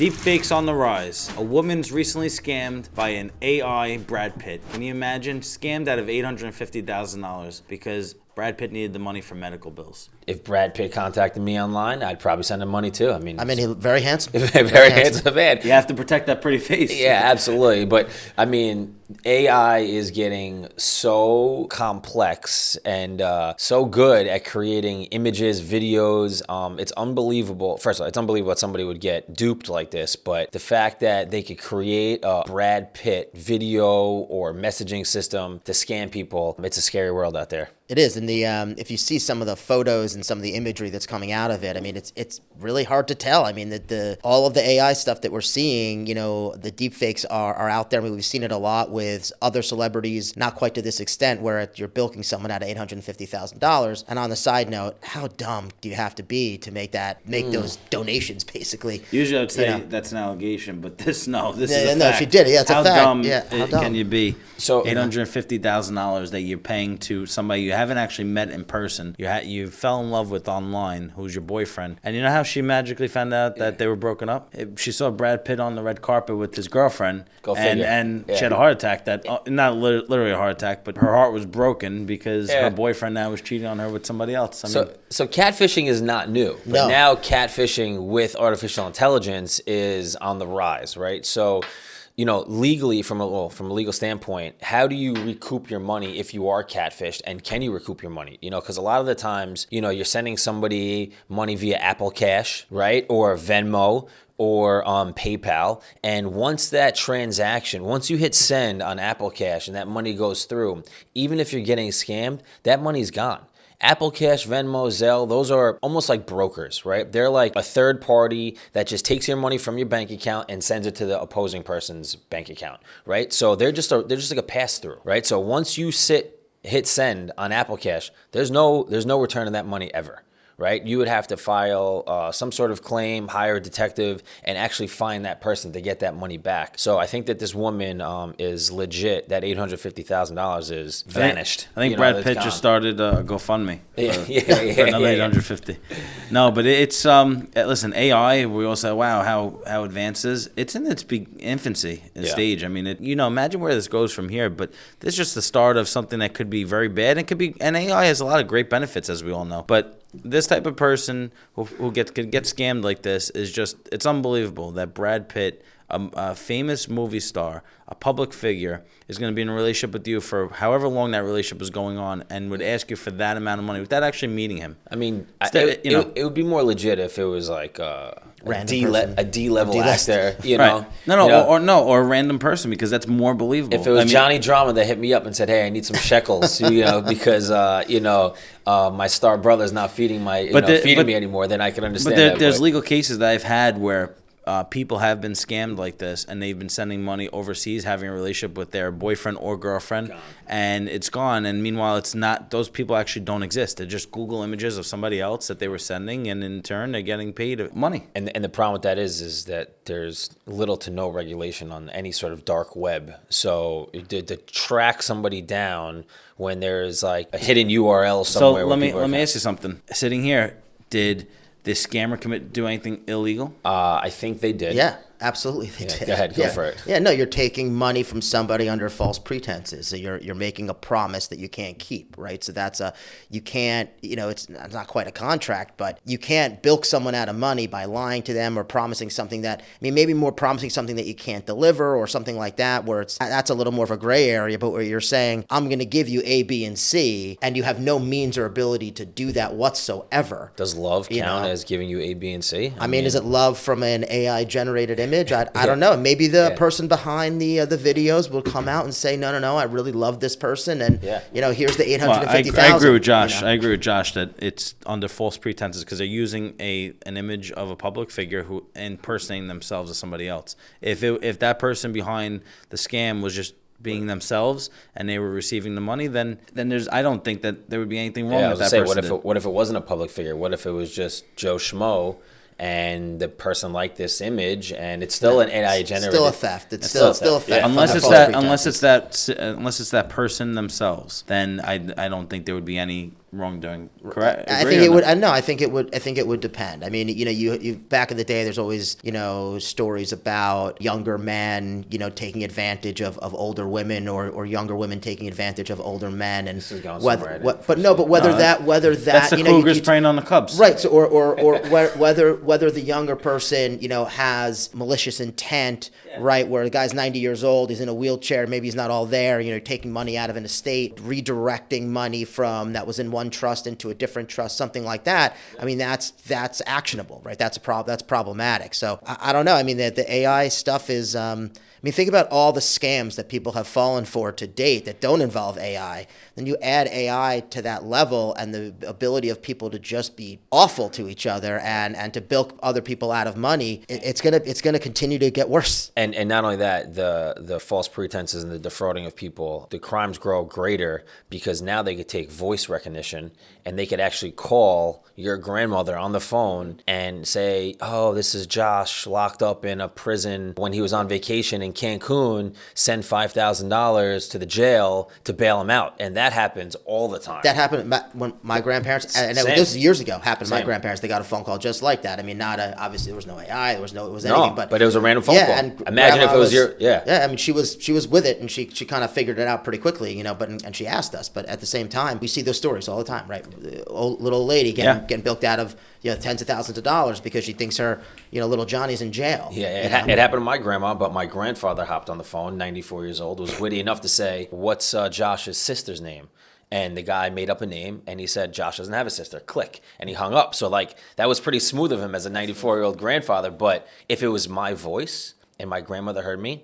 Deepfakes on the rise. A woman's recently scammed by an AI Brad Pitt. Can you imagine? Scammed out of $850,000 because Brad Pitt needed the money for medical bills. If Brad Pitt contacted me online, I'd probably send him money too. I mean, he's very handsome. Very handsome man. You have to protect that pretty face. Yeah, absolutely. But I mean, AI is getting so complex and so good at creating images, videos. It's unbelievable. First of all, it's unbelievable that somebody would get duped like this. But the fact that they could create a Brad Pitt video or messaging system to scam people, it's a scary world out there. It is, and the if you see some of the photos and some of the imagery that's coming out of it, I mean, it's really hard to tell. I mean, the all of the AI stuff that we're seeing, you know, the deepfakes are out there. I mean, we've seen it a lot with other celebrities, not quite to this extent, where you're bilking someone out of $850,000. And on the side note, how dumb do you have to be to make those donations, basically? Usually I'd say that's an allegation, but this is a fact. No, she did it. Yeah, it's a fact. How dumb can you be? So $850,000 that you're paying to somebody you haven't actually met in person, you fell in love with online, who's your boyfriend, and you know how she magically found out that they were broken up? She saw Brad Pitt on the red carpet with his girlfriend, and she had a heart attack. Not literally a heart attack, but her heart was broken because her boyfriend now was cheating on her with somebody else. So catfishing is not new, but now catfishing with artificial intelligence is on the rise, right? So, you know, legally, from a legal standpoint, how do you recoup your money if you are catfished, and can you recoup your money? You know, because a lot of the times, you know, you're sending somebody money via Apple Cash, right, or Venmo, or PayPal, and once you hit send on Apple Cash and that money goes through, even if you're getting scammed, that money's gone. Apple Cash, Venmo, Zelle, those are almost like brokers, right? They're like a third party that just takes your money from your bank account and sends it to the opposing person's bank account, right? So they're just like a pass through, right? So once you hit send on Apple Cash, there's no return of that money ever. Right? You would have to file some sort of claim, hire a detective, and actually find that person to get that money back. So I think that this woman is legit. That $850,000 is vanished. I think Brad Pitt just started a GoFundMe for another $850. No, but it's listen, AI. We all say, wow, how advanced is it's in its infancy stage. I mean, imagine where this goes from here. But this is just the start of something that could be very bad. And AI has a lot of great benefits, as we all know. But this type of person who gets scammed like this it's unbelievable that Brad Pitt, a famous movie star, a public figure, is going to be in a relationship with you for however long that relationship was going on and would ask you for that amount of money without actually meeting him. I mean, it would be more legit if it was like a D-level actor, you know. Right. Or a random person, because that's more believable. If it was Johnny Drama that hit me up and said, "Hey, I need some shekels," because my star brother's not feeding me anymore, then I can understand. But there's legal cases that I've had where people have been scammed like this, and they've been sending money overseas, having a relationship with their boyfriend or girlfriend, and it's gone. And meanwhile, it's not; those people actually don't exist. They're just Google images of somebody else that they were sending, and in turn, they're getting paid money. And the problem with that is that there's little to no regulation on any sort of dark web. So to track somebody down when there's like a hidden URL somewhere. So let me ask you something. Sitting here, did this scammer do anything illegal? I think they did. Yeah, absolutely they did. Go ahead, go for it. Yeah, no, you're taking money from somebody under false pretenses. So you're making a promise that you can't keep, right? So you can't, it's not quite a contract, but you can't bilk someone out of money by lying to them or promising something maybe more promising something that you can't deliver or something like that, where that's a little more of a gray area, but where you're saying, I'm going to give you A, B, and C, and you have no means or ability to do that whatsoever. Does love count as giving you A, B, and C? I mean, is it love from an AI generated image? I don't know. Maybe the person behind the videos will come out and say, no, I really love this person, and here's the $850,000. I agree with Josh. I agree with Josh that it's under false pretenses because they're using an image of a public figure who impersonating themselves as somebody else. If that person behind the scam was just being themselves and they were receiving the money, then I don't think that there would be anything wrong with that person. What if it wasn't a public figure? What if it was just Joe Schmo? And the person liked this image, and it's still an AI generated. Still a theft. It's still a theft. Yeah. Unless it's that person themselves, then I don't think there would be any wrongdoing. Correct? I think it would. No, I think it would. I think it would depend. I mean, you back in the day, there's always stories about younger men, taking advantage of older women, or younger women taking advantage of older men, and whether that's the Cougars preying on the Cubs, right? So, or whether the younger person, has malicious intent, right? Where the guy's 90 years old, he's in a wheelchair, maybe he's not all there, taking money out of an estate, redirecting money from that was in one trust into a different trust, something like that. I mean, that's actionable, right? That's problematic. So I don't know. I mean, the AI stuff is, think about all the scams that people have fallen for to date that don't involve AI. Then you add AI to that level, and the ability of people to just be awful to each other and to bilk other people out of money. It's gonna continue to get worse. And not only that, the false pretenses and the defrauding of people, the crimes grow greater because now they could take voice recognition and they could actually call your grandmother on the phone and say, oh, this is Josh locked up in a prison when he was on vacation in Cancun, send $5,000 to the jail to bail him out. And that happens all the time. That happened when my grandparents, and this was years ago, happened to my grandparents. They got a phone call just like that. I mean, obviously there was no AI, it was anything, but it was a random phone call. And imagine if it was I mean, she was with it, and she kind of figured it out pretty quickly, and she asked us. But at the same time, we see those stories all the time, right? Little old lady getting bilked out of tens of thousands of dollars because she thinks her little Johnny's in jail. Yeah, it happened to my grandma, but my grandfather hopped on the phone, 94 years old, was witty enough to say, what's Josh's sister's name? And the guy made up a name, and he said, Josh doesn't have a sister. Click. And he hung up. So, that was pretty smooth of him as a 94-year-old grandfather. But if it was my voice and my grandmother heard me,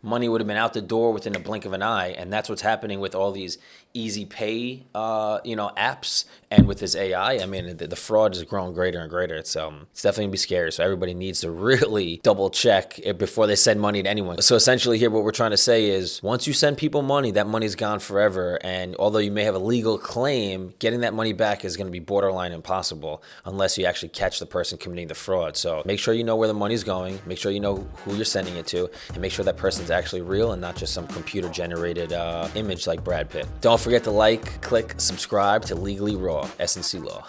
money would have been out the door within a blink of an eye. And that's what's happening with all these easy pay, apps, and with this AI. I mean, the fraud is growing greater and greater. It's definitely gonna be scary. So everybody needs to really double check it before they send money to anyone. So essentially here, what we're trying to say is once you send people money, that money's gone forever. And although you may have a legal claim, getting that money back is gonna be borderline impossible unless you actually catch the person committing the fraud. So make sure you know where the money's going, make sure you know who you're sending it to, and make sure that person's actually real and not just some computer generated image like Brad Pitt. Don't forget to like, click, subscribe to Legally Raw, S&C Law.